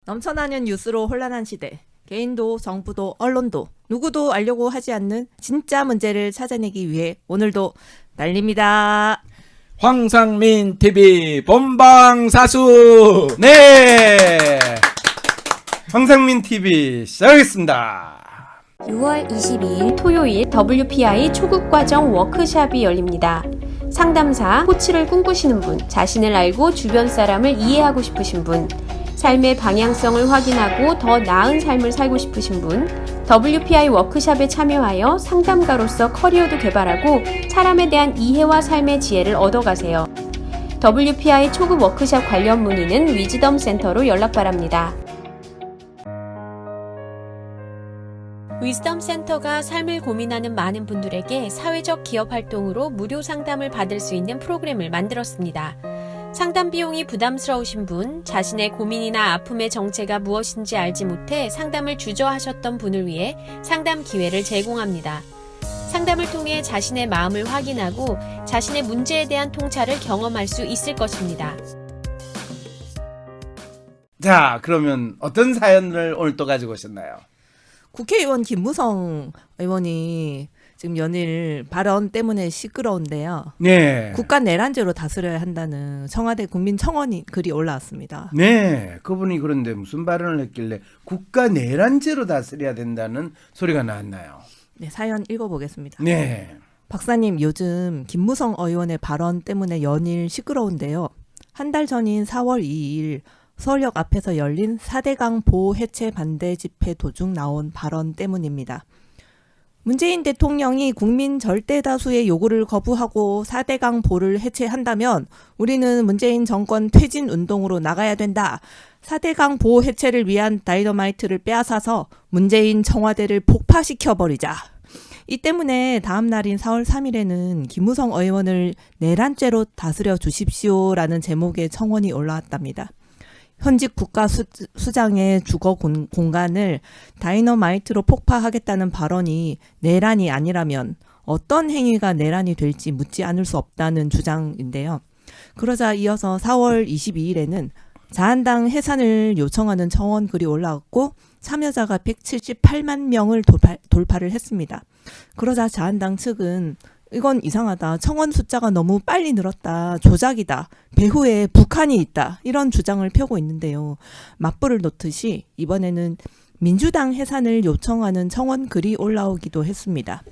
넘쳐나는 뉴스로 혼란한 시대. 개인도 정부도 언론도 누구도 알려고 하지 않는 진짜 문제를 찾아내기 위해 오늘도 달립니다. 황상민 TV 본방사수. 네, 황상민 TV 시작하겠습니다. 6월 22일 토요일 WPI 초급과정 워크샵이 열립니다. 상담사, 코치를 꿈꾸시는 분, 자신을 알고 주변 사람을 이해하고 싶으신 분, 삶의 방향성을 확인하고 더 나은 삶을 살고 싶으신 분, WPI 워크샵에 참여하여 상담가로서 커리어도 개발하고 사람에 대한 이해와 삶의 지혜를 얻어가세요. WPI 초급 워크샵 관련 문의는 위즈덤 센터로 연락 바랍니다. 위즈덤 센터가 삶을 고민하는 많은 분들에게 사회적 기업 활동으로 무료 상담을 받을 수 있는 프로그램을 만들었습니다. 상담 비용이 부담스러우신 분, 자신의 고민이나 아픔의 정체가 무엇인지 알지 못해 상담을 주저하셨던 분을 위해 상담 기회를 제공합니다. 상담을 통해 자신의 마음을 확인하고 자신의 문제에 대한 통찰을 경험할 수 있을 것입니다. 자, 그러면 어떤 사연을 오늘 또 가지고 오셨나요? 국회의원 김무성 의원이 지금 연일 발언 때문에 시끄러운데요. 네. 국가 내란죄로 다스려야 한다는 청와대 국민청원이 글이 올라왔습니다. 네, 그분이 그런데 무슨 발언을 했길래 국가 내란죄로 다스려야 된다는 소리가 나왔나요? 네, 사연 읽어보겠습니다. 네. 박사님, 요즘 김무성 의원의 발언 때문에 연일 시끄러운데요. 한 달 전인 4월 2일 서울역 앞에서 열린 4대강 보호 해체 반대 집회 도중 나온 발언 때문입니다. 문재인 대통령이 국민 절대 다수의 요구를 거부하고 4대강 보를 해체한다면 우리는 문재인 정권 퇴진 운동으로 나가야 된다. 4대강 보호 해체를 위한 다이너마이트를 빼앗아서 문재인 청와대를 폭파시켜버리자. 이 때문에 다음 날인 4월 3일에는 김무성 의원을 내란죄로 다스려 주십시오라는 제목의 청원이 올라왔답니다. 현직 국가수장의 주거 공간을 다이너마이트로 폭파하겠다는 발언이 내란이 아니라면 어떤 행위가 내란이 될지 묻지 않을 수 없다는 주장인데요. 그러자 이어서 4월 22일에는 자한당 해산을 요청하는 청원 글이 올라왔고 참여자가 178만 명을 돌파를 했습니다. 그러자 자한당 측은 이건 이상하다. 청원 숫자가 너무 빨리 늘었다. 조작이다. 배후에 북한이 있다. 이런 주장을 펴고 있는데요. 맞불을 놓듯이 이번에는 민주당 해산을 요청하는 청원 글이 올라오기도 했습니다.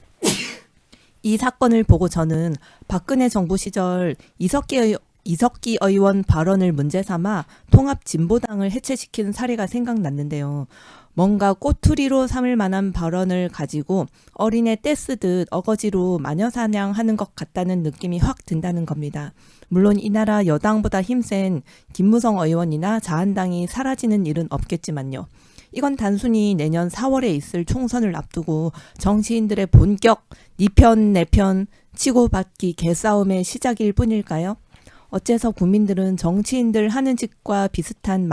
이 사건을 보고 저는 박근혜 정부 시절 이석기 의원 발언을 문제 삼아 통합진보당을 해체시킨 사례가 생각났는데요. 뭔가 꼬투리로 삼을 만한 발언을 가지고 어린애 떼쓰듯 어거지로 마녀사냥하는 것 같다는 느낌이 확 든다는 겁니다. 물론 이 나라 여당보다 힘센 김무성 의원이나 자한당이 사라지는 일은 없겠지만요. 이건 단순히 내년 4월에 있을 총선을 앞두고 정치인들의 본격 니 편 내 편 치고받기 개싸움의 시작일 뿐일까요? 어째서 국민들은 정치인들 하는 짓과 비슷한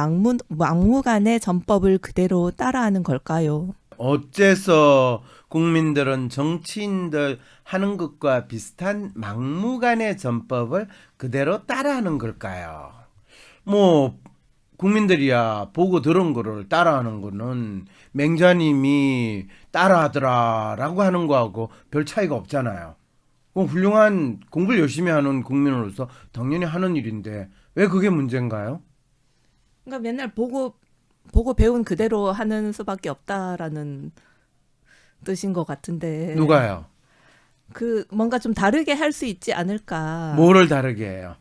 막무가내 전법을 그대로 따라하는 걸까요? 어째서 국민들은 정치인들 하는 것과 비슷한 막무가내 전법을 그대로 따라하는 걸까요? 뭐 국민들이야 보고 들은 거를 따라하는 거는 맹자님이 따라하더라라고 하는 거하고 별 차이가 없잖아요. 훌륭한 공부를 열심히 하는 국민으로서 당연히 하는 일인데 왜 그게 문제인가요? 그러니까 맨날 보고 배운 그대로 하는 수밖에 없다라는 뜻인 것 같은데. 누가요? 뭔가 좀 다르게 할 수 있지 않을까. 뭐를 다르게 해요?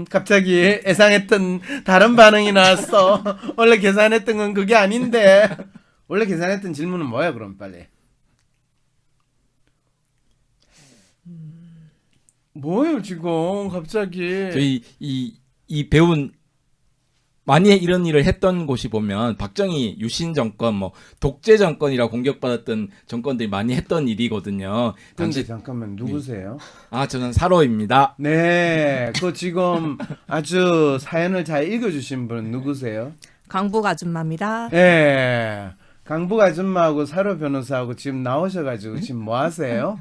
갑자기 예상했던 다른 반응이 나왔어. 원래 계산했던 건 그게 아닌데. 원래 계산했던 질문은 뭐야 그럼 빨리. 뭐예요 지금 갑자기. 저희 이 배운 많이 이런 일을 했던 곳이 보면 박정희 유신 정권, 뭐 독재 정권이라 공격받았던 정권들이 많이 했던 일이거든요. 근데 잠깐만 누구세요? 저는 사로입니다. 네, 그 지금 아주 사연을 잘 읽어주신 분 누구세요? 강북 아줌마입니다. 네, 강북 아줌마하고 사로 변호사하고 지금 나오셔가지고 지금 뭐 하세요?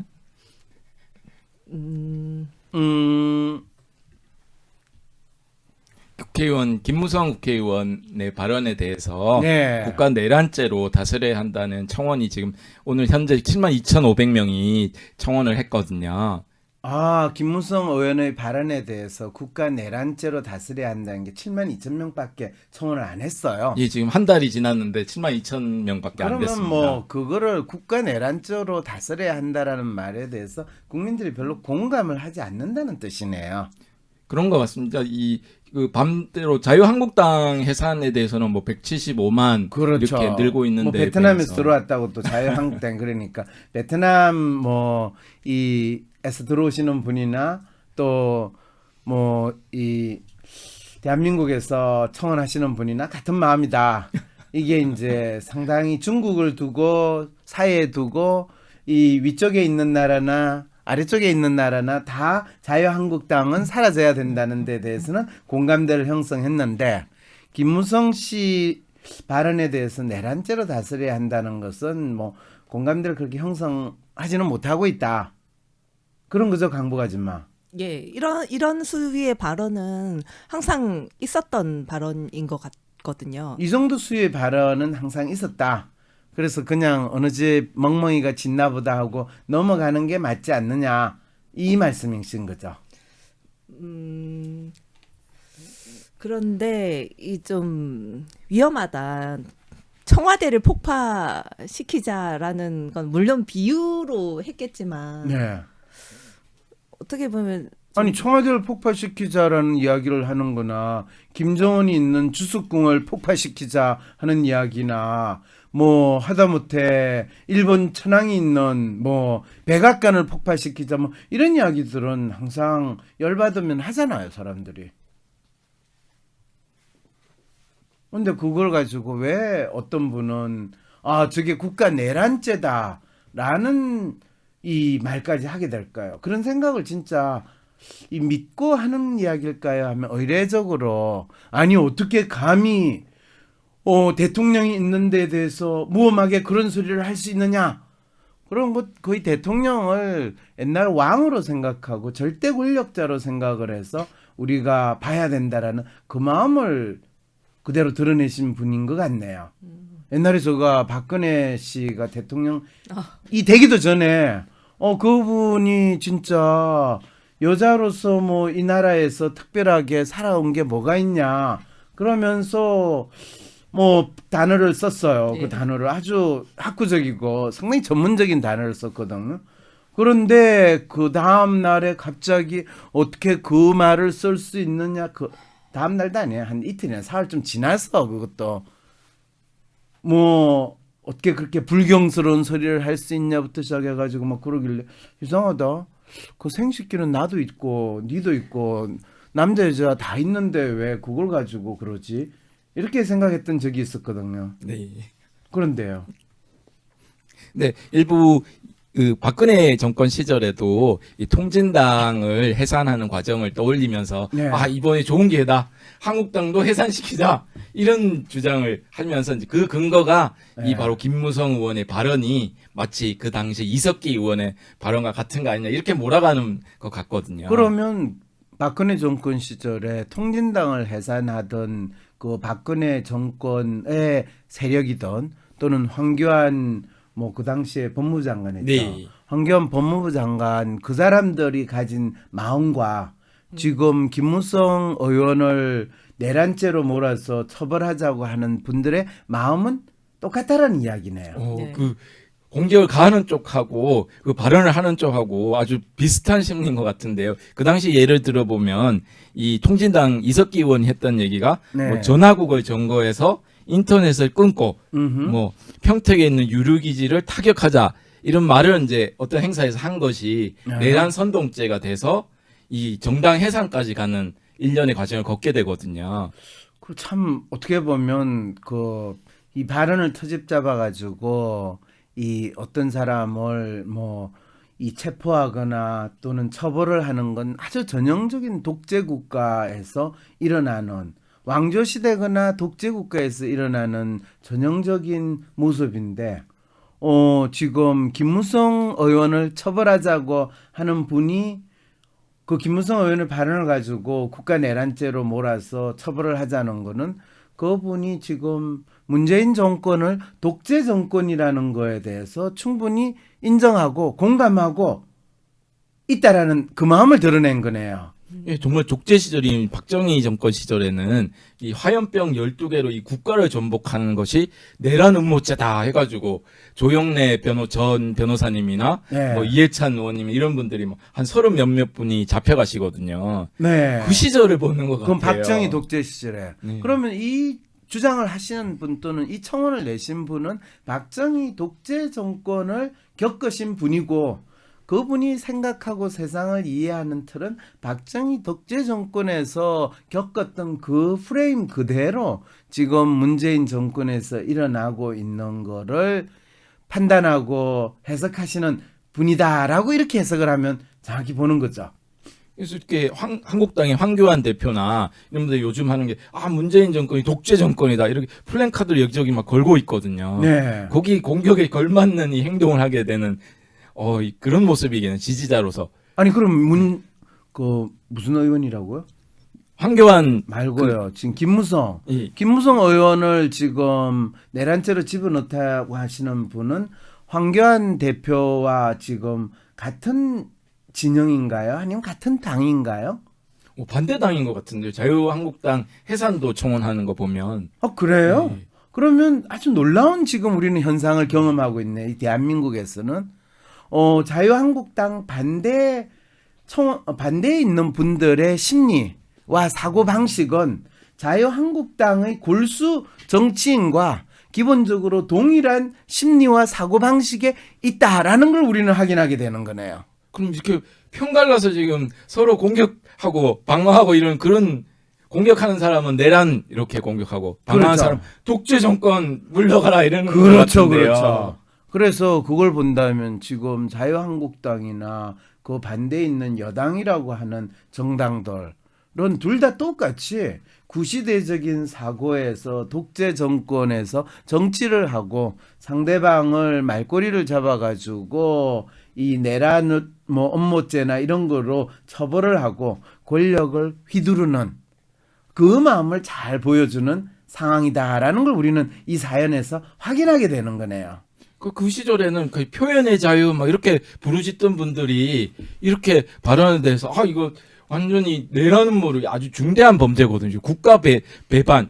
국회의원 김무성 국회의원의 발언에 대해서 네. 국가 내란죄로 다스려야 한다는 청원이 지금 오늘 현재 72,500명이 청원을 했거든요. 아, 김무성 의원의 발언에 대해서 국가 내란죄로 다스려야 한다는 게 72,000명밖에 청원을 안 했어요. 예, 지금 한 달이 지났는데 72,000명밖에 안 그러면 됐습니다. 뭐 그거를 국가 내란죄로 다스려야 한다라는 말에 대해서 국민들이 별로 공감을 하지 않는다는 뜻이네요. 그런 것 같습니다. 그 반대로 자유한국당 해산에 대해서는 뭐 175만 그렇죠. 이렇게 늘고 있는데 뭐 베트남에서 비해서. 들어왔다고 또 자유한국당 그러니까 베트남 에서 들어오시는 분이나 또 뭐 이 대한민국에서 청원하시는 분이나 같은 마음이다. 이게 이제 상당히 중국을 두고 사이에 두고 이 위쪽에 있는 나라나 아래쪽에 있는 나라나 다 자유한국당은 사라져야 된다는 데 대해서는 공감대를 형성했는데 김무성 씨 발언에 대해서 내란죄로 다스려야 한다는 것은 뭐 공감대를 그렇게 형성하지는 못하고 있다. 그런 거죠, 강북아줌마. 예, 이런 수위의 발언은 항상 있었던 발언인 것 같거든요. 이 정도 수의 발언은 항상 있었다. 그래서 그냥 어느 집 멍멍이가 짖나 보다 하고 넘어가는 게 맞지 않느냐. 이 말씀이신 거죠. 그런데 이 좀 위험하다. 청와대를 폭파시키자라는 건 물론 비유로 했겠지만 네. 어떻게 보면 아니 청와대를 폭파시키자라는 이야기를 하는 거나 김정은이 있는 주석궁을 폭파시키자 하는 이야기나 뭐 하다못해 일본 천황이 있는 뭐 백악관을 폭파시키자 뭐 이런 이야기들은 항상 열받으면 하잖아요, 사람들이. 근데 그걸 가지고 왜 어떤 분은 아 저게 국가 내란죄다라는 이 말까지 하게 될까요? 그런 생각을 진짜 이 믿고 하는 이야기일까요? 하면 의례적으로 아니 어떻게 감히 대통령이 있는 데 대해서 무엄하게 그런 소리를 할 수 있느냐? 그럼 뭐 거의 대통령을 옛날 왕으로 생각하고 절대 권력자로 생각을 해서 우리가 봐야 된다라는 그 마음을 그대로 드러내신 분인 것 같네요. 옛날에 제가 박근혜 씨가 대통령이 되기도 전에 그분이 진짜 여자로서 뭐 이 나라에서 특별하게 살아온 게 뭐가 있냐 그러면서 뭐 단어를 썼어요. 예. 그 단어를 아주 학구적이고 상당히 전문적인 단어를 썼거든요. 그런데 그 다음 날에 갑자기 어떻게 그 말을 쓸 수 있느냐 그 다음 날도 아니에요. 한 이틀이나 사흘 좀 지나서 그것도 뭐 어떻게 그렇게 불경스러운 소리를 할 수 있냐부터 시작해가지고 막 그러길래 이상하다. 그 생식기는 나도 있고 니도 있고 남자 여자 다 있는데 왜 그걸 가지고 그러지? 이렇게 생각했던 적이 있었거든요. 네. 그런데요. 네, 일부 그 박근혜 정권 시절에도 이 통진당을 해산하는 과정을 떠올리면서 네. 아 이번에 좋은 기회다. 한국당도 해산시키자. 이런 주장을 하면서 이제 그 근거가 네. 이 바로 김무성 의원의 발언이 마치 그 당시 이석기 의원의 발언과 같은 거 아니냐 이렇게 몰아가는 것 같거든요. 그러면 박근혜 정권 시절에 통진당을 해산하던 그 박근혜 정권의 세력이던 또는 황교안 뭐 그 당시에 법무부 장관이었죠. 네. 황교안 법무부 장관 그 사람들이 가진 마음과 지금 김무성 의원을 내란죄로 몰아서 처벌하자고 하는 분들의 마음은 똑같다라는 이야기네요. 네. 그 공격을 가하는 쪽하고 그 발언을 하는 쪽하고 아주 비슷한 심리인 것 같은데요. 그 당시 예를 들어보면 이 통진당 이석기 의원이 했던 얘기가 네. 뭐 전화국을 점거해서 인터넷을 끊고 뭐 평택에 있는 유류기지를 타격하자 이런 말을 이제 어떤 행사에서 한 것이 네. 내란 선동죄가 돼서 이 정당 해산까지 가는 일련의 과정을 걷게 되거든요. 그 참 어떻게 보면 그 이 발언을 터집 잡아가지고 이 어떤 사람을 뭐 이 체포하거나 또는 처벌을 하는 건 아주 전형적인 독재 국가에서 일어나는 왕조 시대거나 독재 국가에서 일어나는 전형적인 모습인데 지금 김무성 의원을 처벌하자고 하는 분이 그 김무성 의원의 발언을 가지고 국가 내란죄로 몰아서 처벌을 하자는 거는 그분이 지금 문재인 정권을 독재 정권이라는 거에 대해서 충분히 인정하고 공감하고 있다라는 그 마음을 드러낸 거네요. 예, 정말 독재 시절인 박정희 정권 시절에는 이 화염병 12개로 이 국가를 전복하는 것이 내란 음모죄다 해가지고 조영래 전 변호사님이나 네. 뭐 이해찬 의원님 이런 분들이 한 30 몇몇 분이 잡혀가시거든요. 네. 그 시절을 보는 것 같아요. 그럼 박정희 독재 시절에. 네. 그러면 이 주장을 하시는 분 또는 이 청원을 내신 분은 박정희 독재 정권을 겪으신 분이고 그분이 생각하고 세상을 이해하는 틀은 박정희 독재 정권에서 겪었던 그 프레임 그대로 지금 문재인 정권에서 일어나고 있는 거를 판단하고 해석하시는 분이다라고 이렇게 해석을 하면 정확히 보는 거죠. 그래서 이렇게 한국당의 황교안 대표나 이런 분들 요즘 하는 게 문재인 정권이 독재 정권이다 이렇게 플랜카드를 여기저기 막 걸고 있거든요. 네. 거기 공격에 걸맞는 이 행동을 하게 되는 그런 모습이기는 지지자로서 아니 그럼 무슨 의원이라고요? 황교안 말고요. 지금 김무성 이 의원을 지금 내란죄로 집어넣다고 하시는 분은 황교안 대표와 지금 같은 진영인가요? 아니면 같은 당인가요? 반대당인 것 같은데요. 자유한국당 해산도 청원하는 거 보면 그래요? 네. 그러면 아주 놀라운 지금 우리는 현상을 경험하고 있네. 이 대한민국에서는 자유한국당 반대에 있는 분들의 심리와 사고 방식은 자유한국당의 골수 정치인과 기본적으로 동일한 심리와 사고 방식에 있다라는 걸 우리는 확인하게 되는 거네요. 그럼 이렇게 편갈라서 지금 서로 공격하고 방어하고 이런 그런 공격하는 사람은 내란 이렇게 공격하고 방어하는 그렇죠. 사람 독재 정권 물러가라 이러는 것 그렇죠, 같은데요. 그렇죠. 그래서 그걸 본다면 지금 자유한국당이나 그 반대에 있는 여당이라고 하는 정당들은 둘 다 똑같이 구시대적인 사고에서 독재 정권에서 정치를 하고 상대방을 말꼬리를 잡아가지고 이 내란 업무죄나 이런 거로 처벌을 하고 권력을 휘두르는 그 마음을 잘 보여주는 상황이다라는 걸 우리는 이 사연에서 확인하게 되는 거네요. 그 시절에는 거의 표현의 자유 막 이렇게 부르짖던 분들이 이렇게 발언에 대해서 이거 완전히 내란 음모를 아주 중대한 범죄거든요. 국가 배반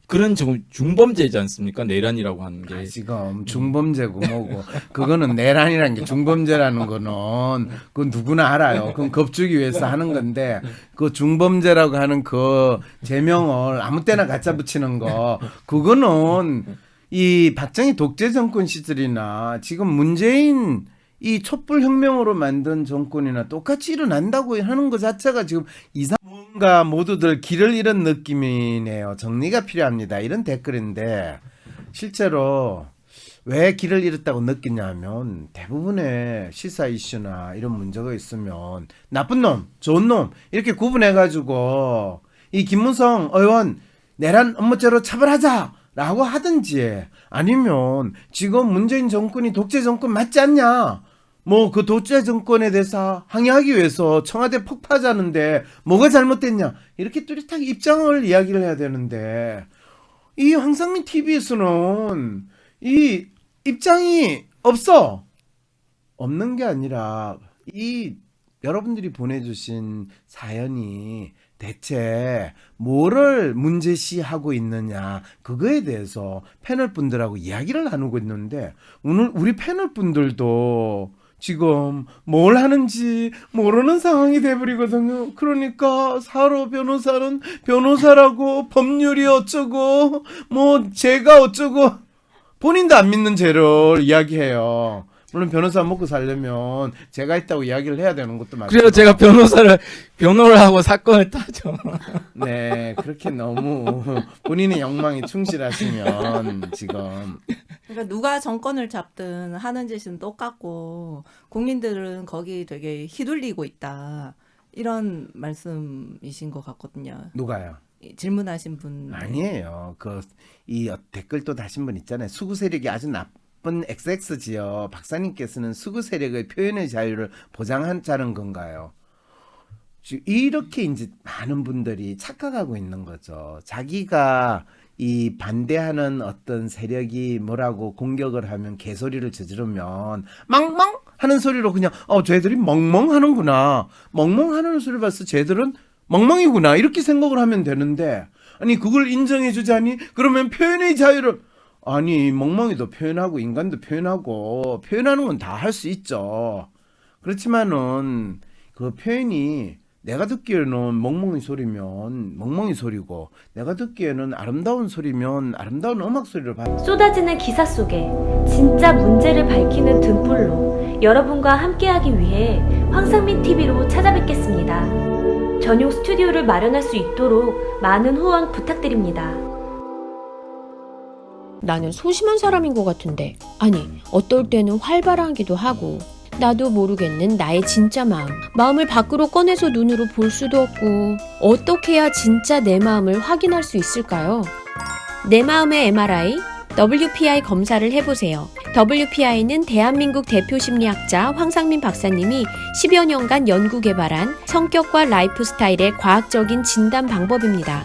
그런 중범죄지 않습니까? 내란이라고 하는 게. 지금 중범죄고 뭐고 그거는 내란이라는 게 중범죄라는 거는 그건 누구나 알아요. 그건 겁주기 위해서 하는 건데 그 중범죄라고 하는 그 제명을 아무 때나 갖다 붙이는 거 그거는 이 박정희 독재 정권 시절이나 지금 문재인 이 촛불혁명으로 만든 정권이나 똑같이 일어난다고 하는 것 자체가 지금 뭔가 모두들 길을 잃은 느낌이네요. 정리가 필요합니다. 이런 댓글인데 실제로 왜 길을 잃었다고 느끼냐면 대부분의 시사 이슈나 이런 문제가 있으면 나쁜 놈, 좋은 놈 이렇게 구분해가지고 이 김무성 의원 내란 업무죄로 처벌하자 라고 하든지 아니면 지금 문재인 정권이 독재 정권 맞지 않냐 그 독재 정권에 대해서 항의하기 위해서 청와대 폭파하자는데 뭐가 잘못됐냐 이렇게 뚜렷하게 입장을 이야기를 해야 되는데 이 황상민 TV에서는 이 입장이 없는 게 아니라 이 여러분들이 보내주신 사연이 대체 뭐를 문제시하고 있느냐 그거에 대해서 패널 분들하고 이야기를 나누고 있는데 오늘 우리 패널 분들도 지금 뭘 하는지 모르는 상황이 돼버리거든요. 그러니까 사로 변호사는 변호사라고 법률이 어쩌고 죄가 어쩌고 본인도 안 믿는 죄를 이야기해요. 물론 변호사 먹고 살려면 제가 있다고 이야기를 해야 되는 것도 맞죠. 그래서 제가 변호를 하고 사건을 따죠. 네, 그렇게 너무 본인의 욕망에 충실하시면 지금 그러니까 누가 정권을 잡든 하는 짓은 똑같고 국민들은 거기 되게 휘둘리고 있다. 이런 말씀이신 것 같거든요. 누가요? 질문하신 분. 아니에요. 이 댓글 또 다신 분 있잖아요. 수구 세력이 아주 나쁜 XX지요. 박사님께서는 수구 세력의 표현의 자유를 보장하자는 건가요? 지금 이렇게 이제 많은 분들이 착각하고 있는 거죠. 자기가 이 반대하는 어떤 세력이 뭐라고 공격을 하면 개소리를 저지르면 멍멍 하는 소리로 그냥 쟤들이 멍멍하는구나. 멍멍하는 소리를 봐서 쟤들은 멍멍이구나. 이렇게 생각을 하면 되는데 아니 그걸 인정해 주자니 그러면 표현의 자유를 아니 멍멍이도 표현하고 인간도 표현하고 표현하는 건 다 할 수 있죠. 그렇지만은 그 표현이 내가 듣기에는 멍멍이 소리면 멍멍이 소리고 내가 듣기에는 아름다운 소리면 아름다운 음악 소리를 받는 쏟아지는 기사 속에 진짜 문제를 밝히는 등불로 여러분과 함께하기 위해 황상민 TV로 찾아뵙겠습니다. 전용 스튜디오를 마련할 수 있도록 많은 후원 부탁드립니다. 나는 소심한 사람인 것 같은데, 아니, 어떨 때는 활발하기도 하고, 나도 모르겠는 나의 진짜 마음을 밖으로 꺼내서 눈으로 볼 수도 없고, 어떻게 해야 진짜 내 마음을 확인할 수 있을까요? 내 마음의 MRI, WPI 검사를 해보세요. WPI는 대한민국 대표 심리학자 황상민 박사님이 10여 년간 연구 개발한 성격과 라이프 스타일의 과학적인 진단 방법입니다.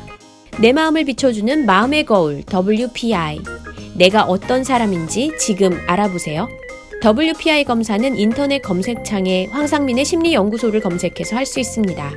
내 마음을 비춰주는 마음의 거울 WPI. 내가 어떤 사람인지 지금 알아보세요. WPI 검사는 인터넷 검색창에 황상민의 심리연구소를 검색해서 할 수 있습니다.